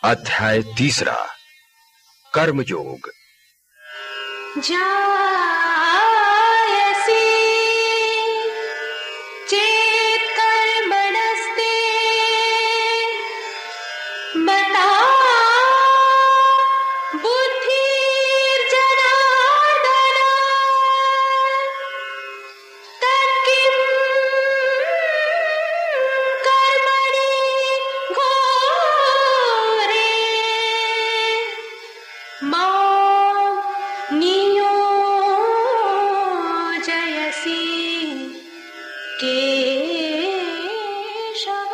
अध्याय 3 कर्मयोग। जायसी चेत कर्मणस्ते मता बुद्धिर्जनार्दन तत्किं कर्मणि घोरे मां नियोजयसि केशव।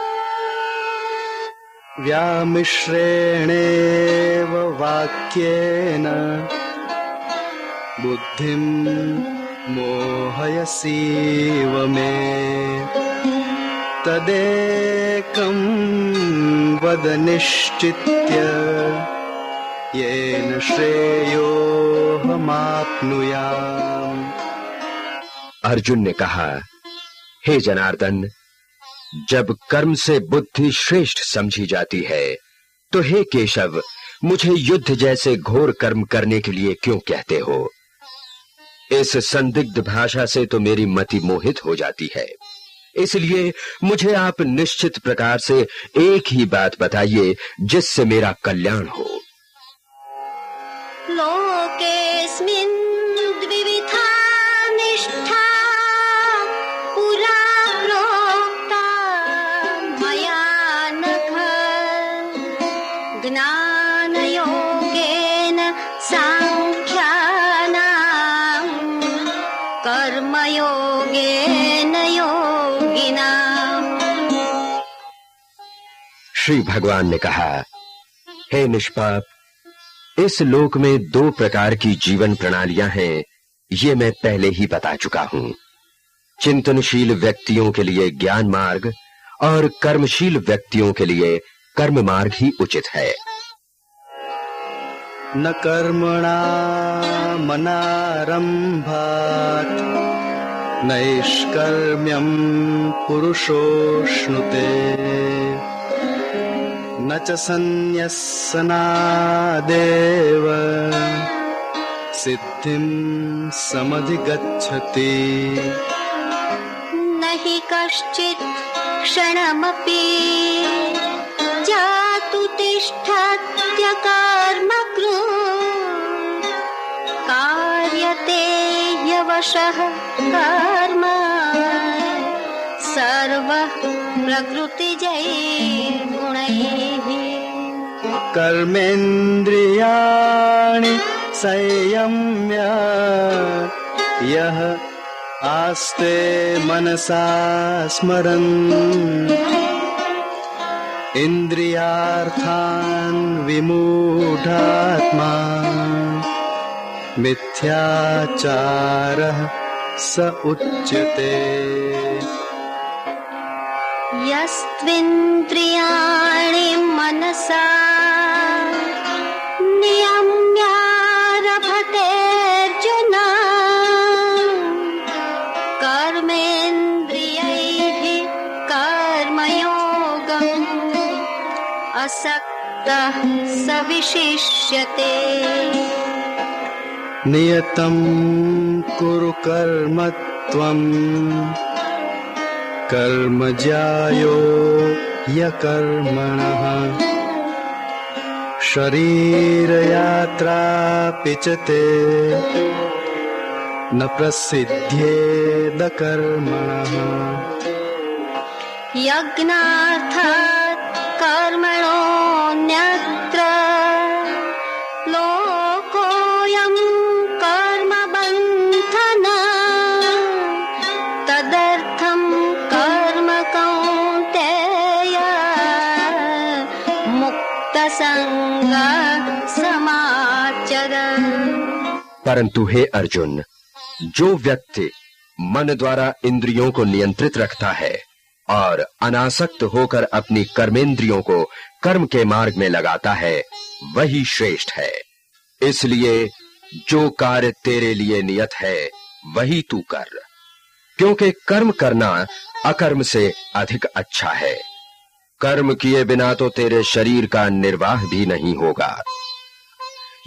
व्यामिश्रेणेव वाक्येन बुद्धिं मोहयसीव मे तदेकं वद निश्चित्य येन श्रेयोऽहमाप्नुयाम्। अर्जुन ने कहा, हे जनार्दन, जब कर्म से बुद्धि श्रेष्ठ समझी जाती है तो हे केशव, मुझे युद्ध जैसे घोर कर्म करने के लिए क्यों कहते हो? इस संदिग्ध भाषा से तो मेरी मति मोहित हो जाती है। इसलिए मुझे आप निश्चित प्रकार से एक ही बात बताइए जिससे मेरा कल्याण हो। लोकेस्मिन् द्विविधा निष्ठा पुरा प्रोक्ता मया नघ ज्ञानयोगेन सांख्यानां कर्मयोगेन योगिनाम्। श्री भगवान ने कहा, हे निष्पाप, इस लोक में 2 प्रकार की जीवन प्रणालियां हैं, ये मैं पहले ही बता चुका हूं। चिंतनशील व्यक्तियों के लिए ज्ञान मार्ग और कर्मशील व्यक्तियों के लिए कर्म मार्ग ही उचित है। न कर्मणा मनारंभात् नैष्कर्म्यं पुरुषोऽश्नुते न च सन्न्यस्सनादेव सिद्धिं समधिगच्छति। न हि कश्चित् क्षणमपि जातु तिष्ठत्य कर्मकृत् कार्यते ह्यवशः कर्म सर्वः प्रकृतिजैर्गुणैः। कर्मेन्द्रियाणि संयम्य यः आस्ते मनसा स्मरन् इन्द्रियार्थान् विमूढात्मा मिथ्याचारः स उच्यते। यस्त्विन्द्रियाणि मनसा नियम्यारभतेऽर्जुन कर्मेन्द्रियैः कर्मयोगम् असक्तः स विशिष्यते। नियतं कुरु कर्म त्वम् कर्म ज्यायो ह्यकर्मणः शरीरयात्रापि च ते न प्रसिद्ध्येद कर्मणः। यज्ञार्थात् कर्मणोऽन्यत्र लोकोऽयं कर्मबन्धनः तदर्थं कर्म कौन्तेय मुक्तसंगः समाचर। परंतु हे अर्जुन, जो व्यक्ति मन द्वारा इंद्रियों को नियंत्रित रखता है और अनासक्त होकर अपनी कर्मेंद्रियों को कर्म के मार्ग में लगाता है, वही श्रेष्ठ है। इसलिए जो कार्य तेरे लिए नियत है वही तू कर, क्योंकि कर्म करना अकर्म से अधिक अच्छा है। कर्म किए बिना तो तेरे शरीर का निर्वाह भी नहीं होगा।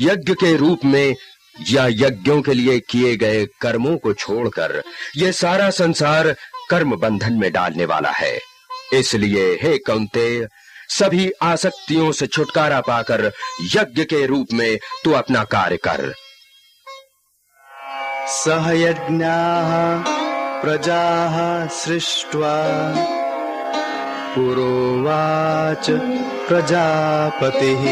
यज्ञ के रूप में या यज्ञों के लिए किए गए कर्मों को छोड़कर यह सारा संसार कर्म बंधन में डालने वाला है। इसलिए हे कौन्तेय, सभी आसक्तियों से छुटकारा पाकर यज्ञ के रूप में तू अपना कार्य कर। सह यज्ञाः प्रजाः सृष्ट्वा पुरोवाच प्रजापतिः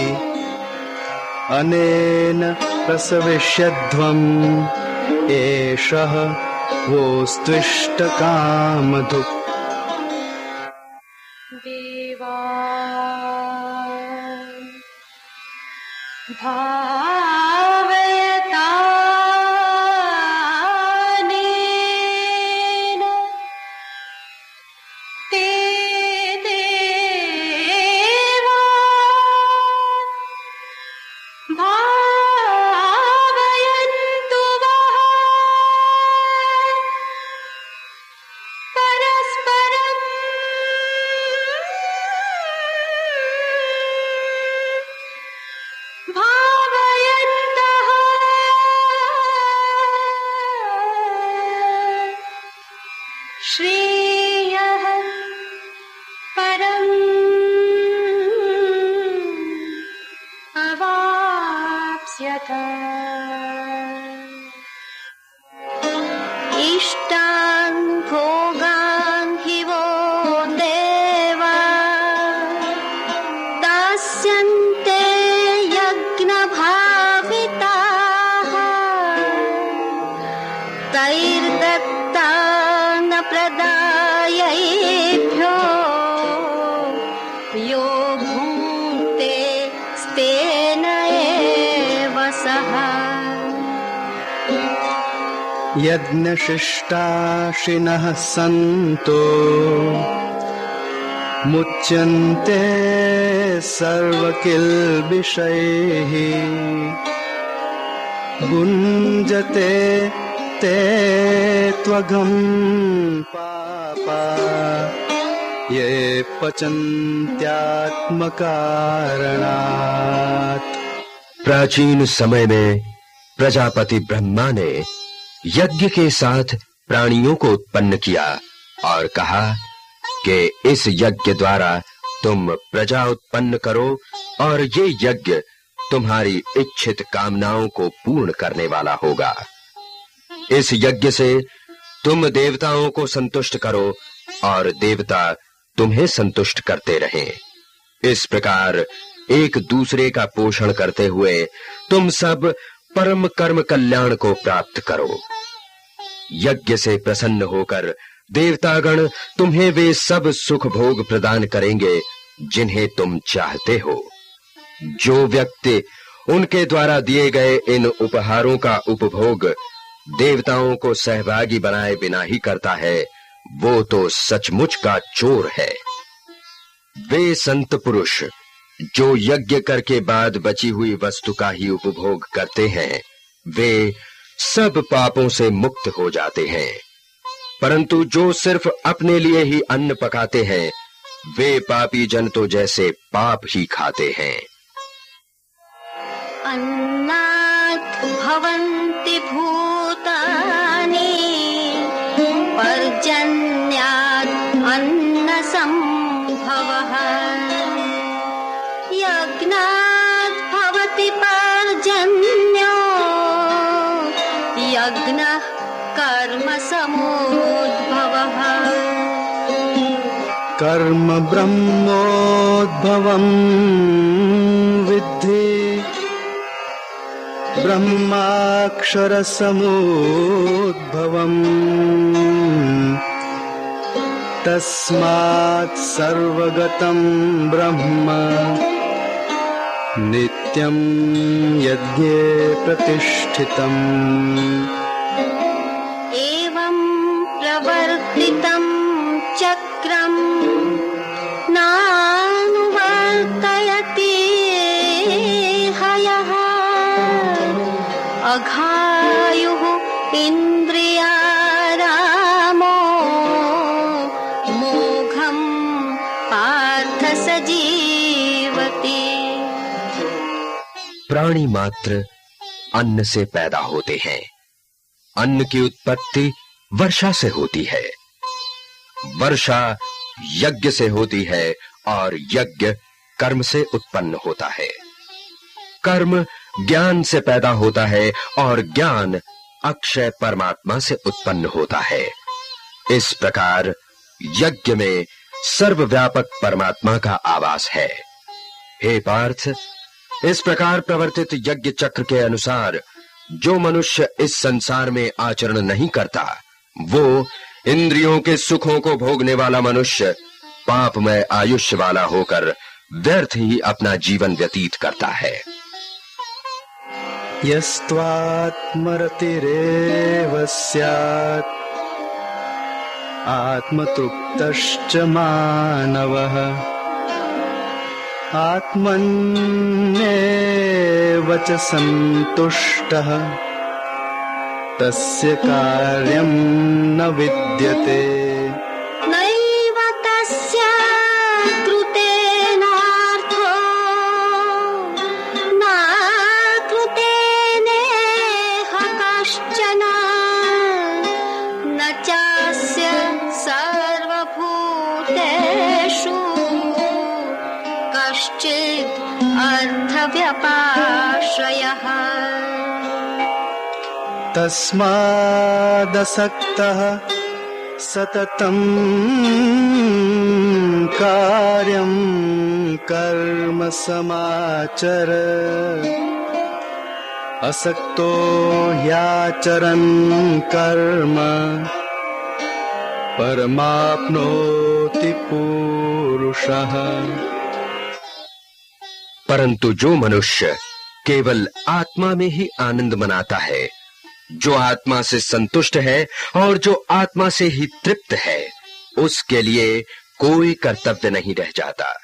अनेन प्रसविष्यध्वम् एषः वोस्त्विष्टकामधुक्। देवा भावयतानेन ते देवा भावयन्तु वः परस्परम् भावयन्तः श्रेयः परम् अवाप्स्यथ। इष्टान् भोगान् हि वो देवा दास्यन्ते यज्ञभाविताः तैर्दत्तान् प्रदायैभ्यो यो भुङ्क्ते स्तेन एव सः। यज्ञशिष्टाशिनः सन्तो मुच्यन्ते सर्वकिल्बिषैः भुञ्जते ते त्वघं पापा ये पचन्त्यात्मकारणात्। प्राचीन समय में प्रजापति ब्रह्मा ने यज्ञ के साथ प्राणियों को उत्पन्न किया और कहा कि इस यज्ञ द्वारा तुम प्रजा उत्पन्न करो और ये यज्ञ तुम्हारी इच्छित कामनाओं को पूर्ण करने वाला होगा। इस यज्ञ से तुम देवताओं को संतुष्ट करो और देवता तुम्हें संतुष्ट करते रहें। इस प्रकार एक दूसरे का पोषण करते हुए तुम सब परम कर्म कल्याण को प्राप्त करो। यज्ञ से प्रसन्न होकर देवतागण तुम्हें वे सब सुख भोग प्रदान करेंगे जिन्हें तुम चाहते हो। जो व्यक्ति उनके द्वारा दिए गए इन उपहारों का उपभोग देवताओं को सहभागी बनाए बिना ही करता है, वो तो सचमुच का चोर है। वे संत पुरुष जो यज्ञ करके बाद बची हुई वस्तु का ही उपभोग करते हैं, वे सब पापों से मुक्त हो जाते हैं। परंतु जो सिर्फ अपने लिए ही अन्न पकाते हैं, वे पापी जन तो जैसे पाप ही खाते हैं। अन्नात् भवन्ति भूतानि पर्जन्यात् अन्न संभवः यज्ञात् भवति पर्जन्यो यज्ञः कर्म समुद्भवः। कर्म ब्रह्मोद्भवम् विद्धि ब्रह्माक्षरसमुद्भवम् तस्मात् सर्वगतं ब्रह्म नित्यं यज्ञे प्रतिष्ठितम्। एवं प्रवर्तितं चक्रम् नानुवर्तयति हयः अघायुः इन्द्रियारामो मोघं पार्थ प्राणी मात्र अन्न से पैदा होते हैं। अन्न की उत्पत्ति वर्षा से होती है, वर्षा यज्ञ से होती है और यज्ञ कर्म से उत्पन्न होता है। कर्म ज्ञान से पैदा होता है और ज्ञान अक्षय परमात्मा से उत्पन्न होता है। इस प्रकार यज्ञ में सर्वव्यापक परमात्मा का आवास है। हे पार्थ, इस प्रकार प्रवर्तित यज्ञ चक्र के अनुसार जो मनुष्य इस संसार में आचरण नहीं करता, वो इंद्रियों के सुखों को भोगने वाला मनुष्य पापमय आयुष्य वाला होकर व्यर्थ ही अपना जीवन व्यतीत करता है। यस्त्वात्मरतिरेव स्यात् आत्मतृप्तश्च मानवः आत्मन्येव च सन्तुष्टः तस्य कार्यं न विद्यते। नैव तस्य कृतेनार्थो न कृतेनेह कश्चन न चास्य सर्वभूतेषु कश्चित् अर्थव्यपाश्रयः। तस्मादसक्तः सततं कार्यं कर्म समाचर असक्तो ह्याचरन् कर्म परमाप्नोति पुरुषः। परंतु जो मनुष्य केवल आत्मा में ही आनंद मनाता है, जो आत्मा से संतुष्ट है और जो आत्मा से ही तृप्त है, उसके लिए कोई कर्तव्य नहीं रह जाता।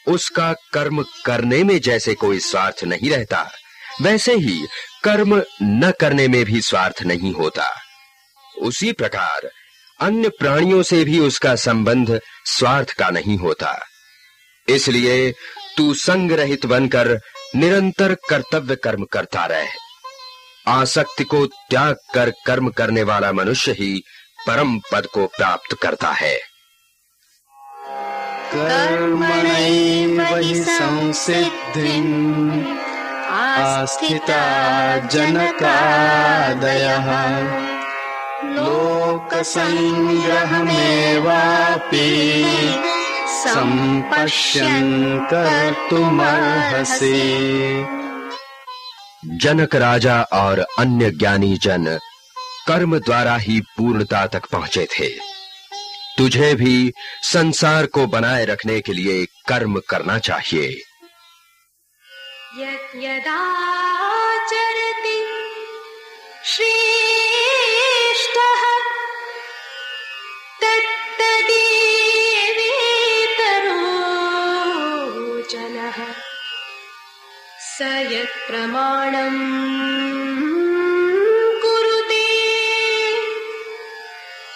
उसका कर्म करने में जैसे कोई स्वार्थ नहीं रहता, वैसे ही कर्म न करने में भी स्वार्थ नहीं होता। उसी प्रकार अन्य प्राणियों से भी उसका संबंध स्वार्थ का नहीं होता। इसलिए तू संग रहित बनकर निरंतर कर्तव्य कर्म करता रहे। आसक्ति को त्याग कर कर्म करने वाला मनुष्य ही परम पद को प्राप्त करता है। कर्मणैव हि संसिद्धिम् आस्थिता जनकादयः लोकसंग्रहमेवापि सम्पश्यन् कर्तुमर्हसि। जनक राजा और अन्य ज्ञानी जन कर्म द्वारा ही पूर्णता तक पहुंचे थे। तुझे भी संसार को बनाए रखने के लिए कर्म करना चाहिए। यद्यदाचरति श्रेष्ठः तत्तदेवेतरो जनः स यत्प्रमाणम् कुरुते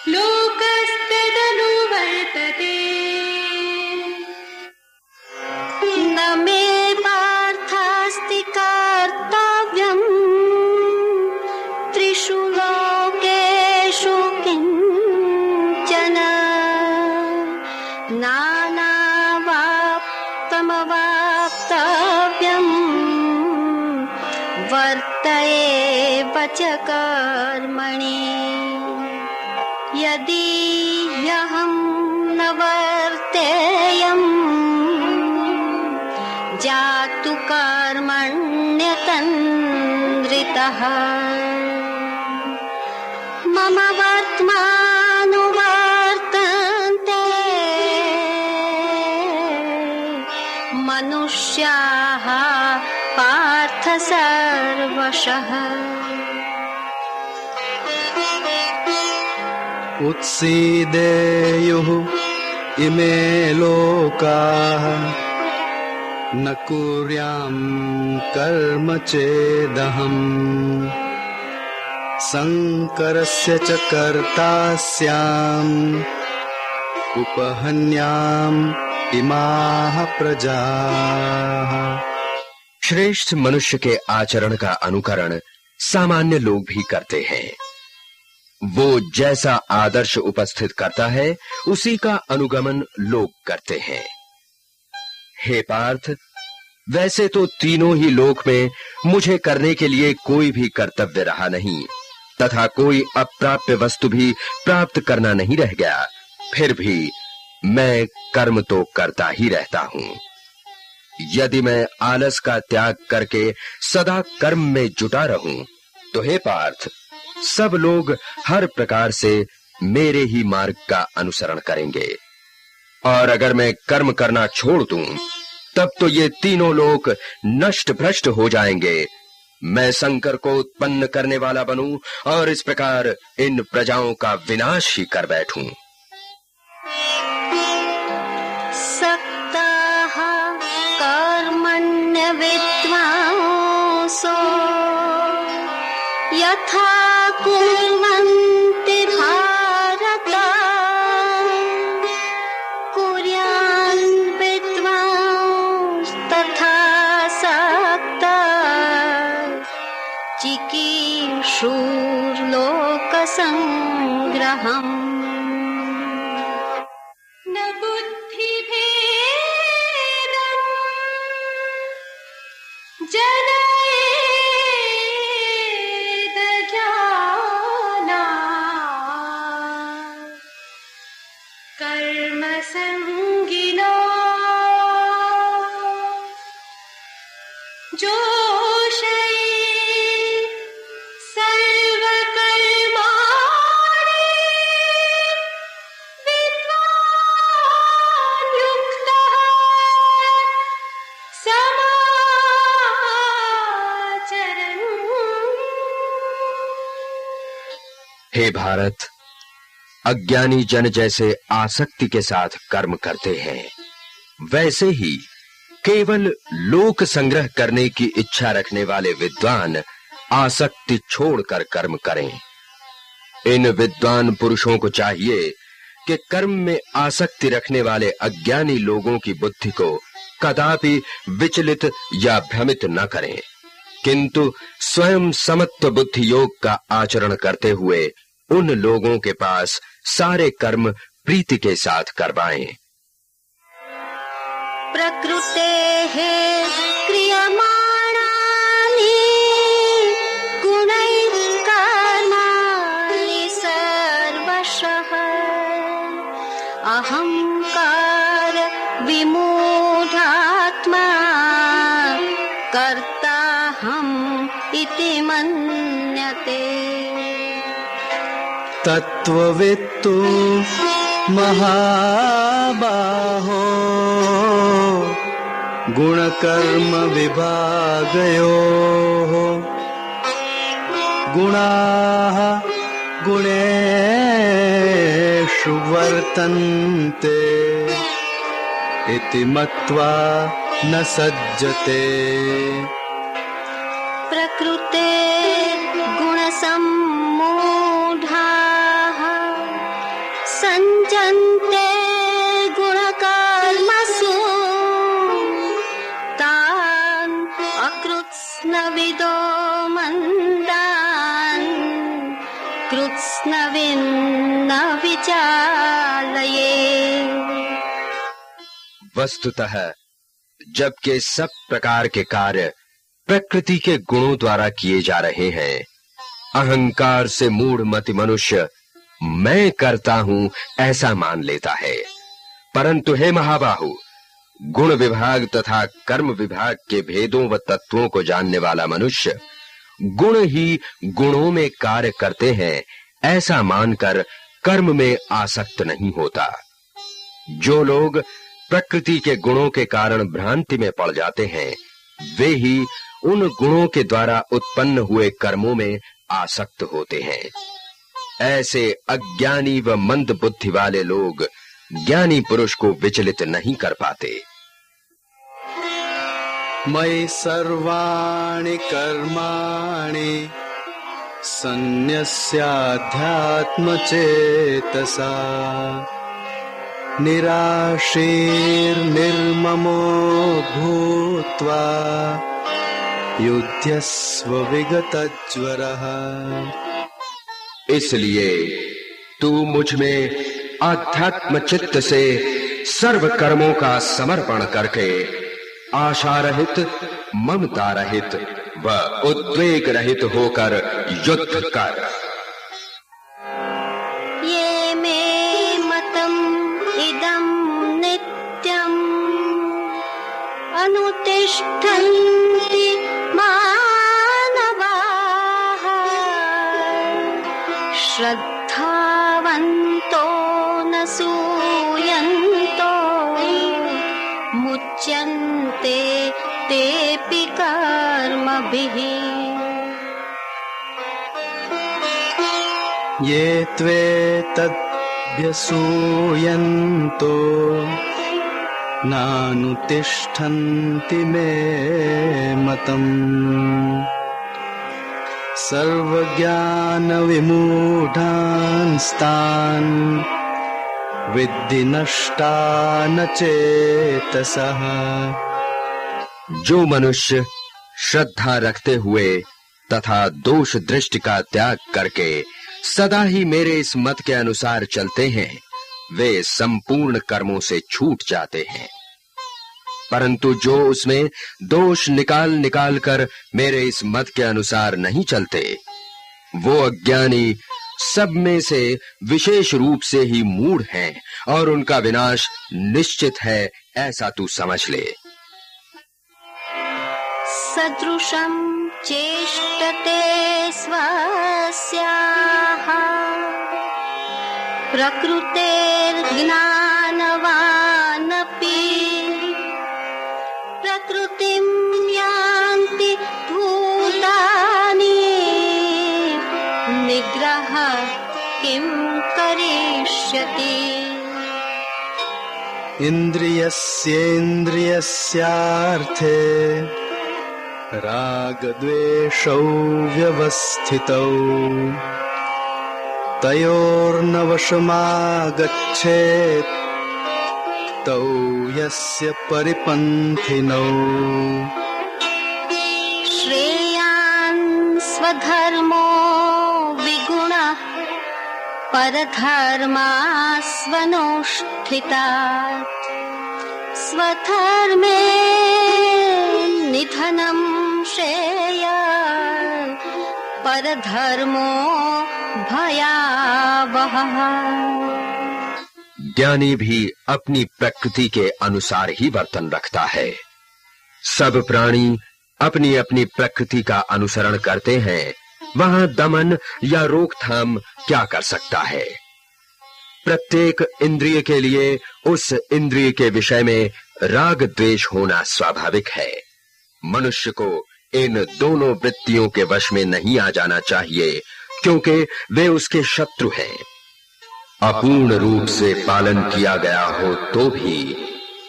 लोकस्तदनुवर्तते। न मे पार्थास्ति कर्तव्यम् त्रिषु लोकेषु किञ्चन नानावाप्तमवाप्तव्यम् वर्त एव च कर्मणि। यदि ह्यहं न वर्तेयम् जातु कर्मण्यतन्द्रितः मम वर्त्मानुवर्तन्ते मनुष्याः पार्थ सर्वशः। उत्सीदेयुः इमे लोकाः न कुर्यां कर्म चेदहम् संकरस्य च कर्ता स्याम् उपहन्याम् इमाः प्रजाः। श्रेष्ठ मनुष्य के आचरण का अनुकरण सामान्य लोग भी करते हैं। वो जैसा आदर्श उपस्थित करता है उसी का अनुगमन लोग करते हैं। हे पार्थ, वैसे तो तीनों ही लोक में मुझे करने के लिए कोई भी कर्तव्य रहा नहीं तथा कोई अप्राप्य वस्तु भी प्राप्त करना नहीं रह गया, फिर भी मैं कर्म तो करता ही रहता हूं। यदि मैं आलस का त्याग करके सदा कर्म में जुटा रहूं तो हे पार्थ, सब लोग हर प्रकार से मेरे ही मार्ग का अनुसरण करेंगे, और अगर मैं कर्म करना छोड़ दूं तब तो ये तीनों लोग नष्ट भ्रष्ट हो जाएंगे। मैं शंकर को उत्पन्न करने वाला बनूं और इस प्रकार इन प्रजाओं का विनाश ही कर बैठूं। सक्ताः कर्मण्य विद्वांसो यथा कुर्वन्ति भारत कुर्यान् विद्वांस तथा सक्ताः चिकीर्षुर्लोकसंग्रहम्। न बुद्धिभेदम् जनयेद ज्ञानात् कर्मसंगिनो जोषयेत् सर्वकर्माणि विद्वान् युक्तः समाचरन्। हे भारत, अज्ञानी जन जैसे आसक्ति के साथ कर्म करते हैं, वैसे ही केवल लोक संग्रह करने की इच्छा रखने वाले विद्वान आसक्ति छोड़कर कर्म करें। इन विद्वान पुरुषों को चाहिए कि कर्म में आसक्ति रखने वाले अज्ञानी लोगों की बुद्धि को कदापि विचलित या भ्रमित न करें, किंतु स्वयं समत्व बुद्धि योग का आचरण करते हुए उन लोगों के पास सारे कर्म प्रीति के साथ करवाएं। प्रकृतेः क्रियमाणानि गुणैः कर्माणि सर्वशः अहंकार विमूढात्मा कर्ताहम् इति मन्यते। तत्त्ववित्तु महाबाहो गुणकर्म विभागयोः गुणाः गुणेषु वर्तन्ते इति मत्वा न सज्जते। प्रकृते गुणसम्मूढाः सञ्जन्ते गुणकर्मसु तान् अकृत्स्नविदो मन्दान् कृत्स्नविन्न विचालये। वस्तुतः जबकि सब प्रकार के कार्य प्रकृति के गुणों द्वारा किए जा रहे हैं, अहंकार से मूढ़ मति मनुष्य मैं करता हूं ऐसा मान लेता है। परंतु हे महाबाहु, गुण विभाग तथा कर्म विभाग के भेदों व तत्वों को जानने वाला मनुष्य गुण ही गुणों में कार्य करते हैं ऐसा मानकर कर्म में आसक्त नहीं होता। जो लोग प्रकृति के गुणों के कारण भ्रांति में पड़ जाते हैं, वे ही उन गुणों के द्वारा उत्पन्न हुए कर्मों में आसक्त होते हैं। ऐसे अज्ञानी व मंद बुद्धि वाले लोग ज्ञानी पुरुष को विचलित नहीं कर पाते। मयि सर्वाणि कर्माणि सन्न्यस्याध्यात्मचेतसा निराशीर्निर्ममो भूत्वा युध्यस्व विगतज्वरः। इसलिए तू मुझ में आध्यात्म चित्त से सर्व कर्मों का समर्पण करके आशा रहित, ममता रहित व उद्वेग रहित होकर युद्ध कर। ये मे मतम इदं नित्यम् अनुतिष्ठन्ति मानवाः श्रद्धावन्तो न सूयन्तो मुच्यन्ते तेऽपि कर्मभिः। ये त्वेतद्भ्यसूयन्तो नानुतिष्ठन्ति मे मतम् सर्वज्ञानविमूढांस्तान् विद्धि नष्टान चेतसः। जो मनुष्य श्रद्धा रखते हुए तथा दोष दृष्टि का त्याग करके सदा ही मेरे इस मत के अनुसार चलते हैं, वे संपूर्ण कर्मों से छूट जाते हैं। परंतु जो उसमें दोष निकाल निकाल कर मेरे इस मत के अनुसार नहीं चलते, वो अज्ञानी सब में से विशेष रूप से ही मूढ़ हैं और उनका विनाश निश्चित है, ऐसा तू समझ ले। सदृशं चेष्टते स्वस्याः प्रकृतेर्ज्ञानवानपि प्रकृतिं यान्ति भूतानि निग्रह किं करिष्यति। इन्द्रियस्येन्द्रियस्यार्थे रागद्वेषौ व्यवस्थितौ तयोर्न वशमागच्छेत् तौ यस्य परिपन्थिनौ। श्रेयान् स्वधर्मो विगुणः परधर्मास्वनुष्ठितात् स्वधर्मे निधनं श्रेयः परधर्मो भयावहः। ज्ञानी भी अपनी प्रकृति के अनुसार ही वर्तन रखता है। सब प्राणी अपनी अपनी प्रकृति का अनुसरण करते हैं, वहां दमन या रोकथाम क्या कर सकता है। प्रत्येक इंद्रिय के लिए उस इंद्रिय के विषय में राग द्वेष होना स्वाभाविक है। मनुष्य को इन दोनों वृत्तियों के वश में नहीं आ जाना चाहिए, क्योंकि वे उसके शत्रु हैं। अपूर्ण रूप से पालन किया गया हो तो भी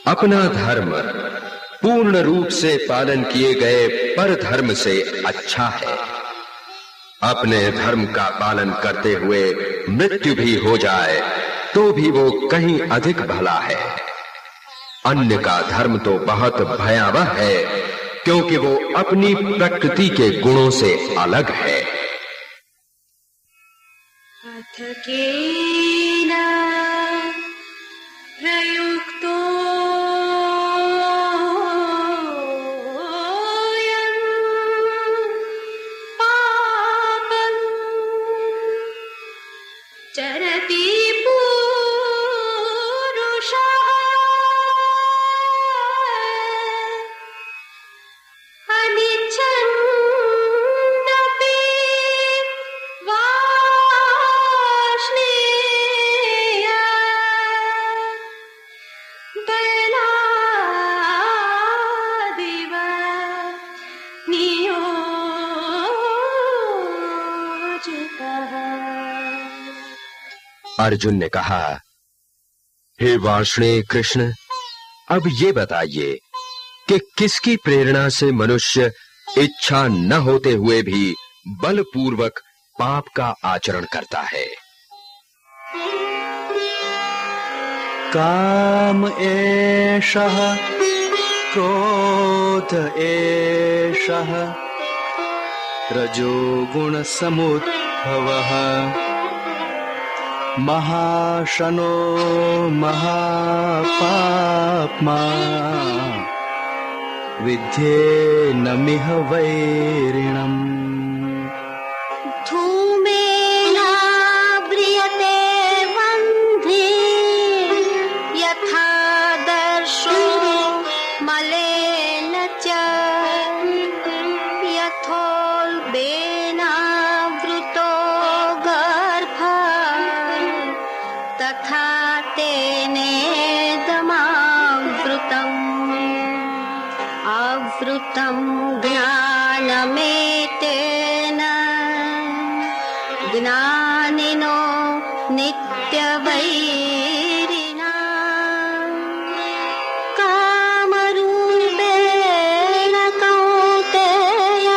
अपना धर्म पूर्ण रूप से पालन किए गए पर धर्म से अच्छा है। अपने धर्म का पालन करते हुए मृत्यु भी हो जाए तो भी वो कहीं अधिक भला है। अन्य का धर्म तो बहुत भयावह है, क्योंकि वो अपनी प्रकृति के गुणों से अलग है। अथ केन प्रयुक्तो पापं चरति अर्जुन ने कहा, हे वार्ष्णेय कृष्ण, अब ये बताइए कि किसकी प्रेरणा से मनुष्य इच्छा न होते हुए भी बलपूर्वक पाप का आचरण करता है। काम एषः क्रोध क्रोध एषः रजोगुणसमुद्भवः महाशनो महापाप्मा विद्येनमिह वैरिणम् धूमेनाव्रियते वह्नि यथा दर्शो मलेन च यथोल्बेनावृतो गर्भः तथा तेनेदमावृतम् आवृतं ज्ञानमेतेन ज्ञानिनो नित्यवैरिणा कामरूपेण कौन्तेय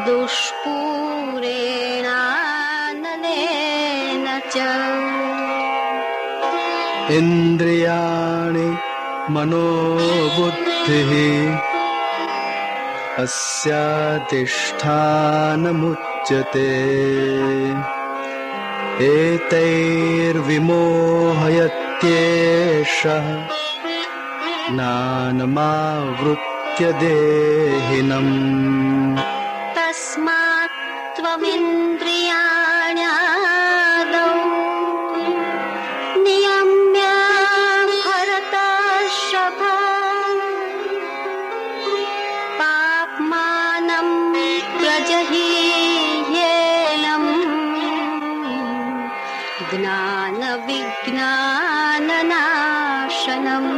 दुष्पूरेणानलेन च इन्द्रियाणि मनोबुद्धिः अस्याधिष्ठानमुच्यते एतैर्विमोहयत्येषः ज्ञानमावृत्य देहिनम् तस्मात् त्वमिन्द्रियाण्यादौ नियम्य भरतर्षभ पाप्मानं प्रजह्येयम् ज्ञानविज्ञाननाशनम्।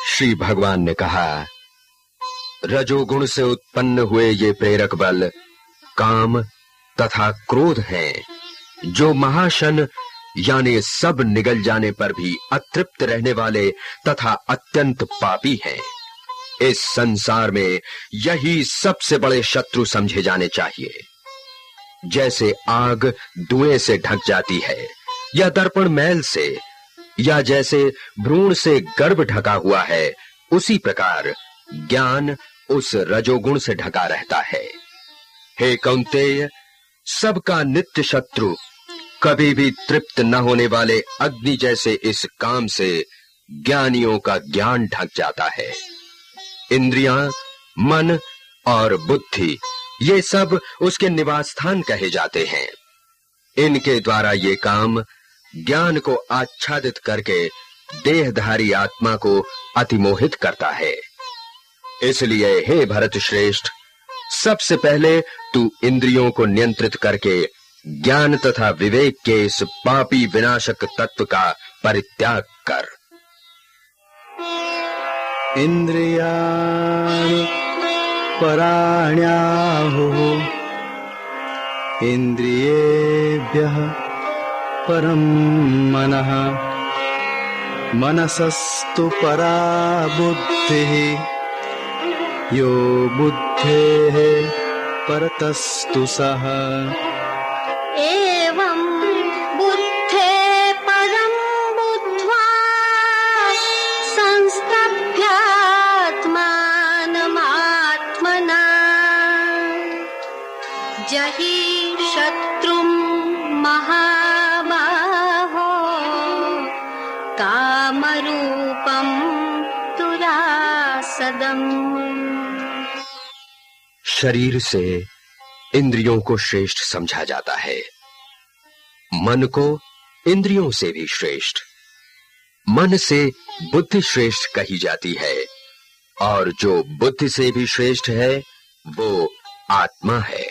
श्री भगवान ने कहा, रजोगुण से उत्पन्न हुए ये प्रेरक बल काम तथा क्रोध हैं, जो महाशन यानी सब निगल जाने पर भी अतृप्त रहने वाले तथा अत्यंत पापी हैं। इस संसार में यही सबसे बड़े शत्रु समझे जाने चाहिए। जैसे आग धुएं से ढक जाती है या दर्पण मैल से, या जैसे भ्रूण से गर्भ ढका हुआ है, उसी प्रकार ज्ञान उस रजोगुण से ढका रहता है। हे कौन्तेय, सबका नित्य शत्रु कभी भी तृप्त न होने वाले अग्नि जैसे इस काम से ज्ञानियों का ज्ञान ढक जाता है। इंद्रियां, मन और बुद्धि ये सब उसके निवास स्थान कहे जाते हैं। इनके द्वारा ये काम ज्ञान को आच्छादित करके देहधारी आत्मा को अतिमोहित करता है। इसलिए हे भरत श्रेष्ठ, सबसे पहले तू इंद्रियों को नियंत्रित करके ज्ञान तथा विवेक के इस पापी विनाशक तत्व का परित्याग कर। इंद्रियाणि पराण्याहुः इंद्रियेभ्यः परं मनः मनसस्तु परा बुद्धिः यो बुद्धेः परतस्तु सः। एवं बुद्धे परं बुद्ध्वा संस्तभ्यात्मानमात्मना जहि शत्रुं महाबाहो कामरूपं दुरासदम्। शरीर से इंद्रियों को श्रेष्ठ समझा जाता है, मन को इंद्रियों से भी श्रेष्ठ, मन से बुद्धि श्रेष्ठ कही जाती है, और जो बुद्धि से भी श्रेष्ठ है वो आत्मा है।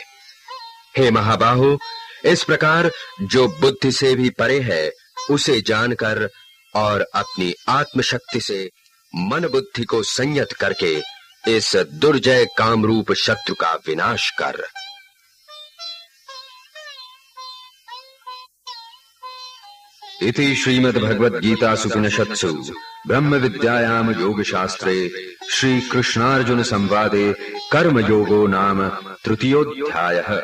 हे महाबाहो, इस प्रकार जो बुद्धि से भी परे है उसे जानकर और अपनी आत्मशक्ति से मन बुद्धि को संयत करके इस दुर्जय कामरूप शत्रु का विनाश कर। इति श्रीमद्भगवद्गीतासु उपनिषत्सु ब्रह्म विद्यायाम योग शास्त्रे श्री कृष्णार्जुन संवादे कर्म योगो नाम तृतीयोऽध्यायः।